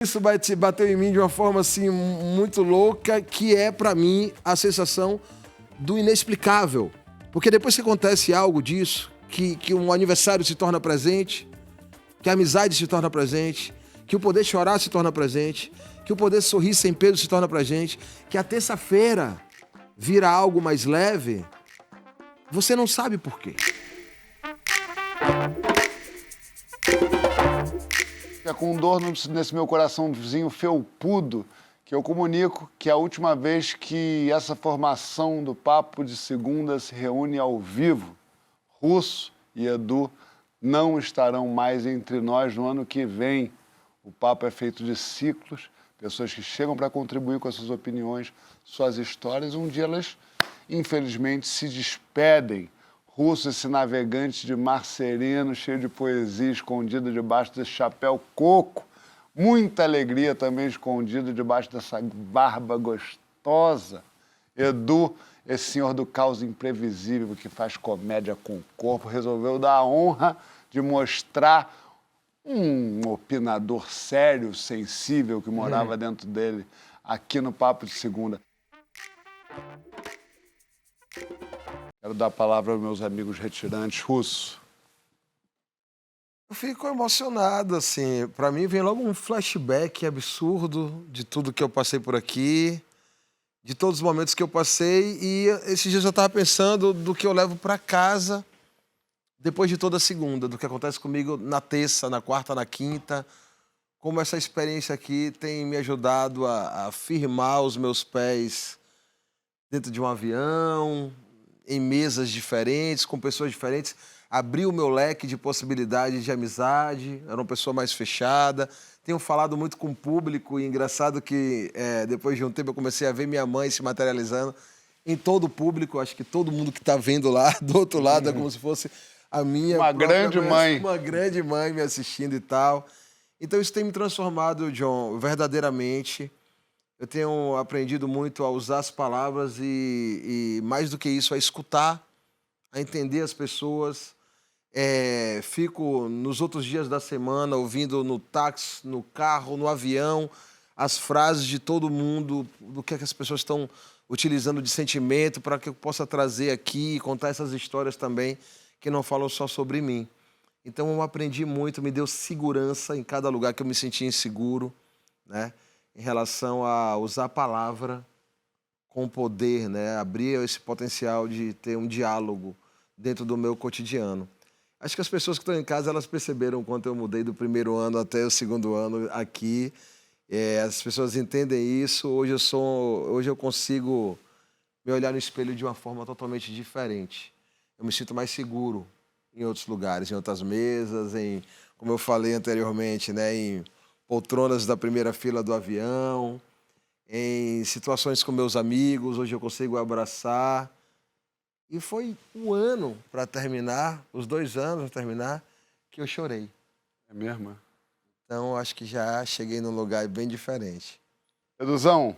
Isso bateu em mim de uma forma assim muito louca, que é pra mim a sensação do inexplicável. Porque depois que acontece algo disso, que um aniversário se torna presente, que a amizade se torna presente, que o poder chorar se torna presente, que o poder sorrir sem peso se torna presente, que a terça-feira vira algo mais leve, você não sabe por quê. É com dor nesse meu coraçãozinho felpudo que eu comunico que a última vez que essa formação do Papo de Segunda se reúne ao vivo, Russo e Edu não estarão mais entre nós no ano que vem. O Papo é feito de ciclos, pessoas que chegam para contribuir com as suas opiniões, suas histórias. Um dia elas, infelizmente, se despedem. Russo, esse navegante de mar sereno, cheio de poesia, escondido debaixo desse chapéu coco. Muita alegria também escondida debaixo dessa barba gostosa. Edu, esse senhor do caos imprevisível que faz comédia com o corpo, resolveu dar a honra de mostrar um opinador sério, sensível, que morava dentro dele, aqui no Papo de Segunda. Quero dar a palavra aos meus amigos retirantes. Russo. Eu fico emocionado, assim. Pra mim vem logo um flashback absurdo de tudo que eu passei por aqui, de todos os momentos que eu passei. E esses dias eu tava pensando do que eu levo pra casa depois de toda segunda, do que acontece comigo na terça, na quarta, na quinta. Como essa experiência aqui tem me ajudado a firmar os meus pés dentro de um avião, em mesas diferentes, com pessoas diferentes, abriu o meu leque de possibilidades de amizade, era uma pessoa mais fechada. Tenho falado muito com o público e engraçado que depois de um tempo eu comecei a ver minha mãe se materializando em todo o público. Acho que todo mundo que está vendo lá do outro lado é como se fosse a minha Uma grande mãe. Uma grande mãe me assistindo e tal. Então isso tem me transformado, John, verdadeiramente. Eu tenho aprendido muito a usar as palavras e mais do que isso, a escutar, a entender as pessoas. Fico nos outros dias da semana ouvindo no táxi, no carro, no avião, as frases de todo mundo, do que as pessoas estão utilizando de sentimento para que eu possa trazer aqui e contar essas histórias também que não falam só sobre mim. Então eu aprendi muito, me deu segurança em cada lugar que eu me sentia inseguro, né? Em relação a usar a palavra com poder, né? Abrir esse potencial de ter um diálogo dentro do meu cotidiano. Acho que as pessoas que estão em casa, elas perceberam o quanto eu mudei do primeiro ano até o segundo ano aqui. As pessoas entendem isso. Hoje eu consigo me olhar no espelho de uma forma totalmente diferente. Eu me sinto mais seguro em outros lugares, em outras mesas, como eu falei anteriormente, né? Em poltronas da primeira fila do avião, em situações com meus amigos, hoje eu consigo abraçar. E foi um ano para terminar, os 2 anos para terminar, que eu chorei. É mesmo? Então, acho que já cheguei num lugar bem diferente. Eduzão.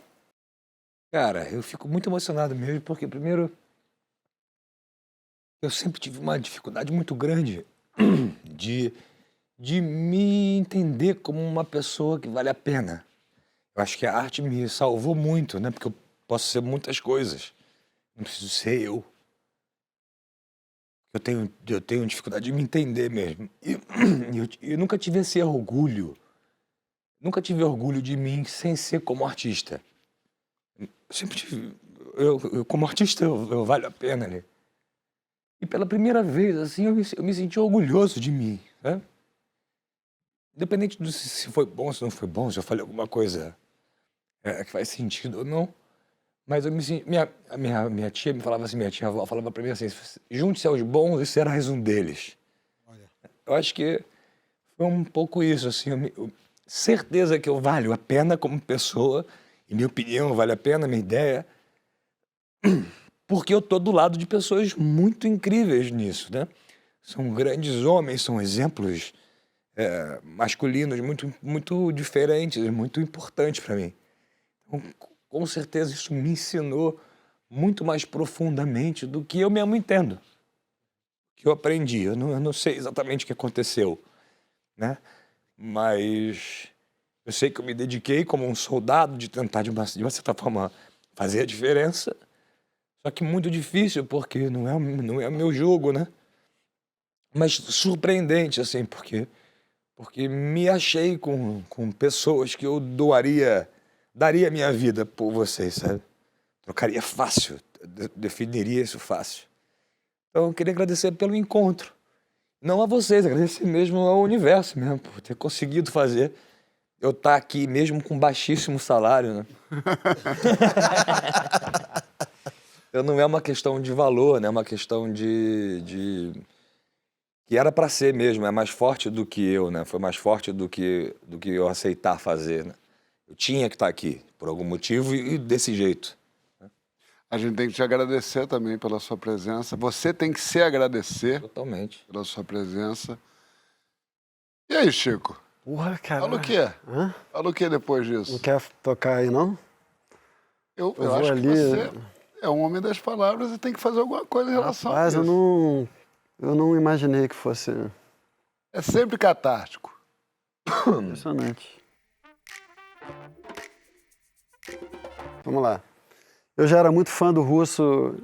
Cara, eu fico muito emocionado mesmo, porque primeiro, eu sempre tive uma dificuldade muito grande de me entender como uma pessoa que vale a pena. Eu acho que a arte me salvou muito, né? Porque eu posso ser muitas coisas. Não preciso ser eu. Eu tenho dificuldade de me entender mesmo. E eu nunca tive esse orgulho. Nunca tive orgulho de mim sem ser como artista. Eu sempre tive... Eu como artista, eu valho a pena, né? E pela primeira vez, assim, eu me senti orgulhoso de mim, né? Independente de se foi bom, se não foi bom, se eu falei alguma coisa que faz sentido ou não. Mas eu me senti... Minha tia me falava assim, minha tia-avó falava pra mim assim, junte-se aos bons e serás um deles. Olha. Eu acho que foi um pouco isso, assim, certeza que eu valho a pena como pessoa, e minha opinião vale a pena, minha ideia, porque eu tô do lado de pessoas muito incríveis nisso, né? São grandes homens, são exemplos masculinos muito diferentes, muito importantes para mim. Então, com certeza isso me ensinou muito mais profundamente do que eu mesmo entendo, que eu aprendi. Eu não sei exatamente o que aconteceu, né? Mas Eu sei que eu me dediquei como um soldado de tentar, de uma certa forma, fazer a diferença. Só que muito difícil, porque não é o meu jogo, né? Mas surpreendente, assim, porque me achei com pessoas que eu daria minha vida por vocês, sabe? Trocaria fácil, definiria isso fácil. Então eu queria agradecer pelo encontro. Não a vocês, agradecer mesmo ao universo mesmo, por ter conseguido fazer eu estar aqui mesmo com baixíssimo salário, né? Então não é uma questão de valor, né? É uma questão que era para ser mesmo, é mais forte do que eu, né? Foi mais forte do que eu aceitar fazer, né? Eu tinha que estar aqui, por algum motivo, e desse jeito. A gente tem que te agradecer também pela sua presença. Você tem que se agradecer Totalmente. pela sua presença. E aí, Chico? Porra, cara. Fala o quê? Hã? Fala o quê depois disso? Não quer tocar aí, não? Eu vou acho ali- que você é um homem das palavras e tem que fazer alguma coisa em relação Rapaz, a isso. eu não imaginei que fosse É sempre catártico. impressionante. Vamos lá. Eu já era muito fã do Russo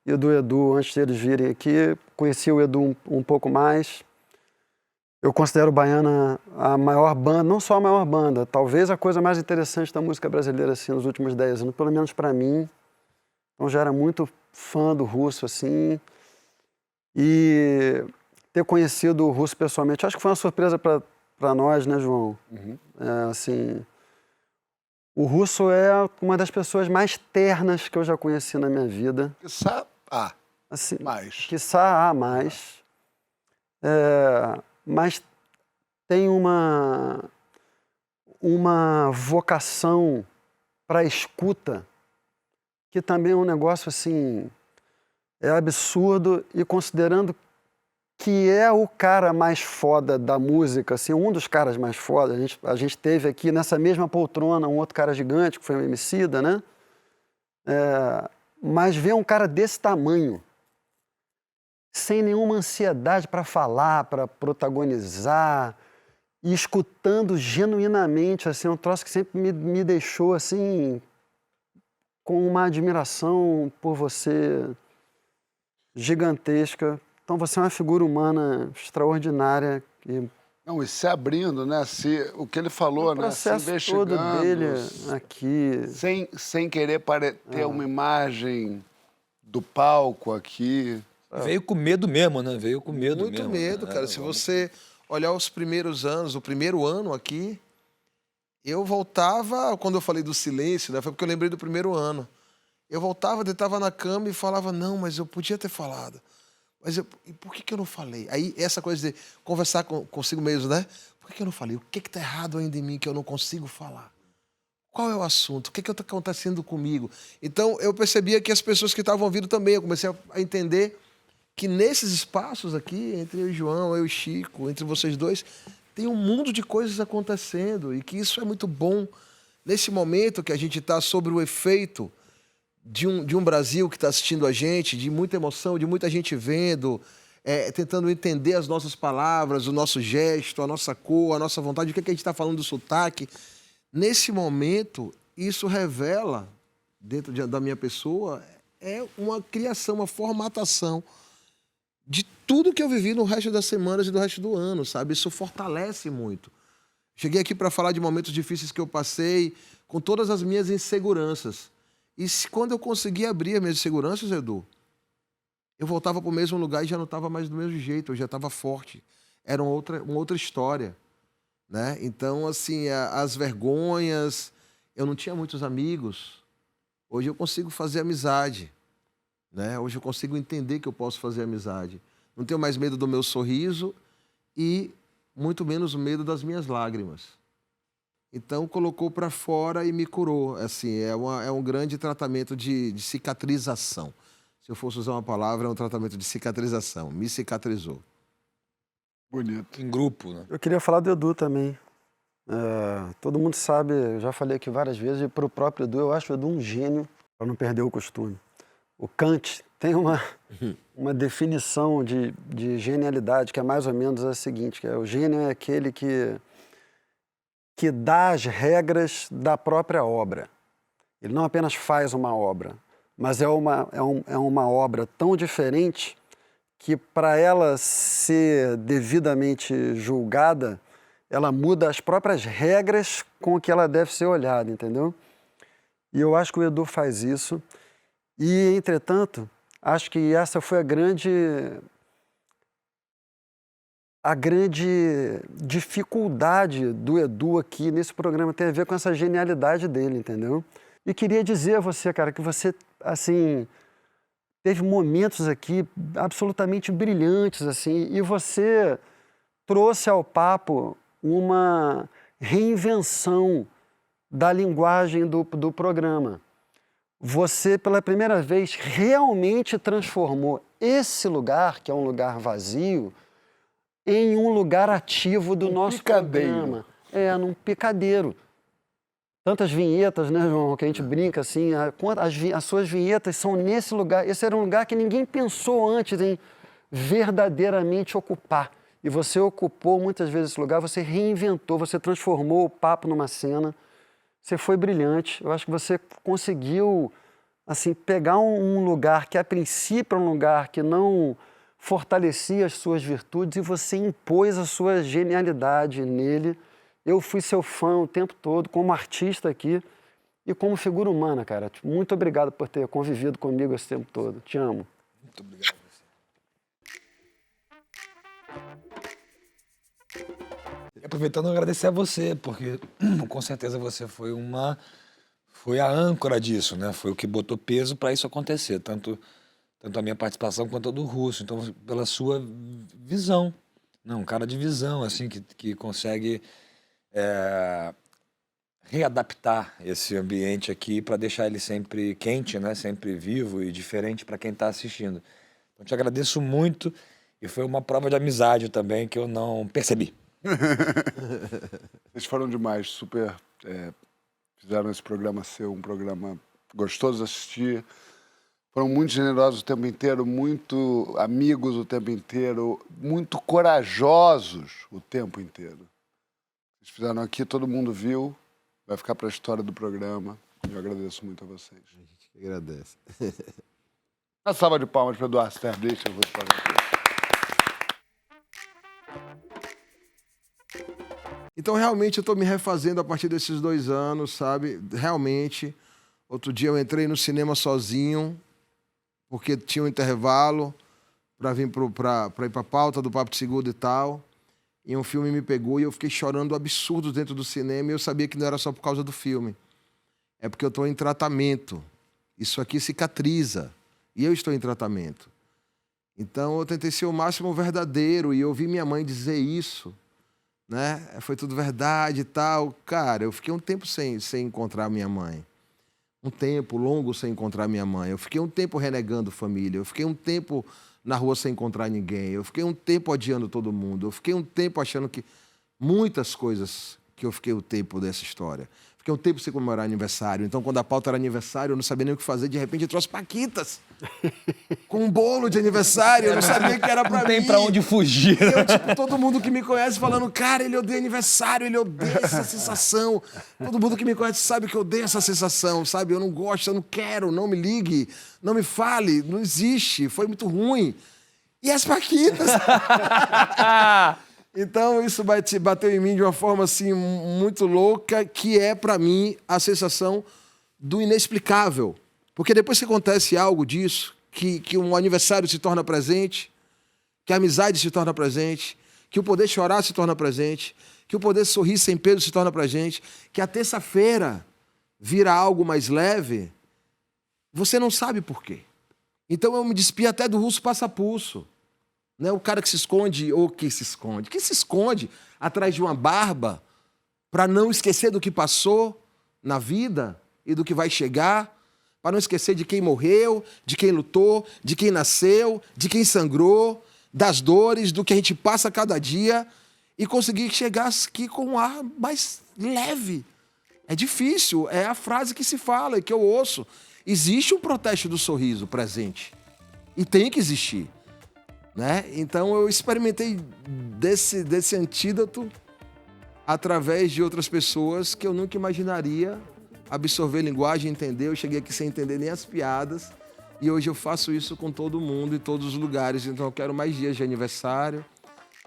e do Edu antes deles virem aqui. Conheci o Edu um pouco mais. Eu considero Baiana a maior banda, não só a maior banda, talvez a coisa mais interessante da música brasileira assim, nos últimos 10 anos, pelo menos para mim. Então já era muito fã do Russo, assim. E ter conhecido o Russo pessoalmente, acho que foi uma surpresa para nós, né, João? Assim, o Russo é uma das pessoas mais ternas que eu já conheci na minha vida. Assim, mais. Quiçá há mais. Mas tem uma vocação para escuta que também é um negócio assim, é absurdo, e considerando que é o cara mais foda da música, assim, um dos caras mais foda, a gente teve aqui nessa mesma poltrona um outro cara gigante, que foi o Emicida, né? Mas ver um cara desse tamanho, sem nenhuma ansiedade para falar, para protagonizar, e escutando genuinamente, assim, um troço que sempre me deixou, assim, com uma admiração por você gigantesca. Então você é uma figura humana extraordinária. Não, e se abrindo, né? O que ele falou, né? Se processo investigando. todo dele aqui. Sem querer ter uma imagem do palco aqui. Veio com medo mesmo, né? Veio com medo Muito mesmo. medo, cara. Se você olhar os primeiros anos, o primeiro ano aqui, eu voltava, quando eu falei do silêncio, né? Foi porque eu lembrei do primeiro ano. Eu voltava, deitava na cama e falava, não, mas eu podia ter falado. Mas e por que eu não falei? Aí essa coisa de conversar consigo mesmo, né? Por que eu não falei? O que tá errado ainda em mim que eu não consigo falar? Qual é o assunto? O que está acontecendo comigo? Então eu percebia que as pessoas que estavam ouvindo também, eu comecei a entender que nesses espaços aqui, entre eu e o João, eu e o Chico, entre vocês dois, tem um mundo de coisas acontecendo e que isso é muito bom. Nesse momento que a gente está sobre o efeito de um Brasil que está assistindo a gente, de muita emoção, de muita gente vendo, tentando entender as nossas palavras, o nosso gesto, a nossa cor, a nossa vontade, o que a gente está falando do sotaque. Nesse momento, isso revela, dentro da minha pessoa, uma criação, uma formatação de tudo que eu vivi no resto das semanas e do resto do ano, sabe? Isso fortalece muito. Cheguei aqui para falar de momentos difíceis que eu passei, com todas as minhas inseguranças. E quando eu consegui abrir as minhas inseguranças, Edu, eu voltava para o mesmo lugar e já não estava mais do mesmo jeito, eu já estava forte. Era uma outra história, né? Então, assim, as vergonhas... Eu não tinha muitos amigos. Hoje eu consigo fazer amizade, né? Hoje eu consigo entender que eu posso fazer amizade. Não tenho mais medo do meu sorriso e muito menos medo das minhas lágrimas. Então, colocou para fora e me curou. Assim, é um grande tratamento de cicatrização. Se eu fosse usar uma palavra, é um tratamento de cicatrização. Me cicatrizou. Bonito. Em grupo, né? Eu queria falar do Edu também. Todo mundo sabe, eu já falei aqui várias vezes, e para o próprio Edu, eu acho o Edu um gênio, para não perder o costume. O Kant tem uma definição de genialidade que é mais ou menos a seguinte, que o gênio é aquele que que dá as regras da própria obra. Ele não apenas faz uma obra, mas é uma obra tão diferente que, para ela ser devidamente julgada, ela muda as próprias regras com que ela deve ser olhada, entendeu? E eu acho que o Edu faz isso. E, entretanto, acho que essa foi a grande dificuldade do Edu aqui nesse programa, tem a ver com essa genialidade dele, entendeu? E queria dizer a você, cara, que você, assim, teve momentos aqui absolutamente brilhantes, assim, e você trouxe ao papo uma reinvenção da linguagem do programa. Você, pela primeira vez, realmente transformou esse lugar, que é um lugar vazio, em um lugar ativo do nosso programa. Num picadeiro. Tantas vinhetas, né, João, que a gente brinca assim, as suas vinhetas são nesse lugar. Esse era um lugar que ninguém pensou antes em verdadeiramente ocupar. E você ocupou muitas vezes esse lugar, você reinventou, você transformou o papo numa cena. Você foi brilhante. Eu acho que você conseguiu, assim, pegar um lugar que, a princípio, é um lugar que não fortalecia as suas virtudes e você impôs a sua genialidade nele. Eu fui seu fã o tempo todo, como artista aqui e como figura humana, cara. Muito obrigado por ter convivido comigo esse tempo todo. Te amo. Muito obrigado a você. E aproveitando, agradecer a você, porque com certeza você foi a âncora disso, né? Foi o que botou peso para isso acontecer, tanto a minha participação quanto a do Russo. Então, pela sua visão, um cara de visão, assim, que consegue readaptar esse ambiente aqui para deixar ele sempre quente, né? Sempre vivo e diferente para quem está assistindo. Então, te agradeço muito e foi uma prova de amizade também que eu não percebi. Vocês foram demais, super fizeram esse programa ser um programa gostoso de assistir. Foram muito generosos o tempo inteiro, muito amigos o tempo inteiro, muito corajosos o tempo inteiro. Vocês fizeram aqui, todo mundo viu, vai ficar para a história do programa. Eu agradeço muito a vocês. A gente que agradece. Uma salva de palmas para Eduardo Sterblich, eu vou te falar aqui. Então, realmente, eu estou me refazendo a partir desses 2 anos, sabe? Realmente. Outro dia eu entrei no cinema sozinho, porque tinha um intervalo para vir para ir para a pauta do Papo de Segunda e tal. E um filme me pegou e eu fiquei chorando absurdo dentro do cinema e eu sabia que não era só por causa do filme. É porque eu estou em tratamento. Isso aqui cicatriza. E eu estou em tratamento. Então, eu tentei ser o máximo verdadeiro e eu ouvi minha mãe dizer isso. Né? Foi tudo verdade e tal. Cara, eu fiquei um tempo sem encontrar minha mãe. Um tempo longo sem encontrar minha mãe. Eu fiquei um tempo renegando família. Eu fiquei um tempo na rua sem encontrar ninguém. Eu fiquei um tempo odiando todo mundo. Eu fiquei um tempo achando que... Muitas coisas que eu fiquei o tempo dessa história. Fiquei um tempo sem comemorar aniversário. Então, quando a pauta era aniversário, eu não sabia nem o que fazer. De repente, eu trouxe paquitas. Com um bolo de aniversário. Eu não sabia que era pra mim. Não tem pra onde fugir. Eu, todo mundo que me conhece falando, cara, ele odeia aniversário, ele odeia essa sensação. Todo mundo que me conhece sabe que eu odeio essa sensação, sabe? Eu não gosto, eu não quero, não me ligue, não me fale, não existe, foi muito ruim. E as paquitas? Então, isso bateu em mim de uma forma, assim, muito louca, que é, pra mim, a sensação do inexplicável. Porque depois que acontece algo disso, que um aniversário se torna presente, que a amizade se torna presente, que o poder chorar se torna presente, que o poder sorrir sem peso se torna presente, que a terça-feira vira algo mais leve, você não sabe por quê. Então, eu me despi até do Russo Passapulso. Né? O cara que se esconde atrás de uma barba para não esquecer do que passou na vida e do que vai chegar, para não esquecer de quem morreu, de quem lutou, de quem nasceu, de quem sangrou, das dores, do que a gente passa cada dia e conseguir chegar aqui com um ar mais leve. É difícil, é a frase que se fala e que eu ouço. Existe um protesto do sorriso presente e tem que existir. Né? Então eu experimentei desse antídoto através de outras pessoas que eu nunca imaginaria absorver linguagem, entender. Eu cheguei aqui sem entender nem as piadas e hoje eu faço isso com todo mundo, em todos os lugares. Então eu quero mais dias de aniversário,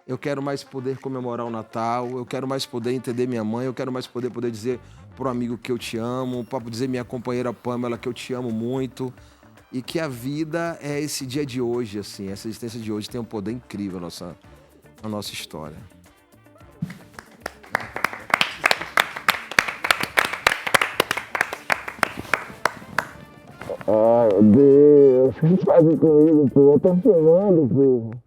eu quero mais poder comemorar o Natal, eu quero mais poder entender minha mãe, eu quero mais poder dizer pro amigo que eu te amo, para dizer minha companheira Pamela que eu te amo muito. E que a vida é esse dia de hoje, assim, essa existência de hoje tem um poder incrível na nossa história. Ai, meu Deus, o que vocês fazem comigo, pô? Eu tô filmando, pô.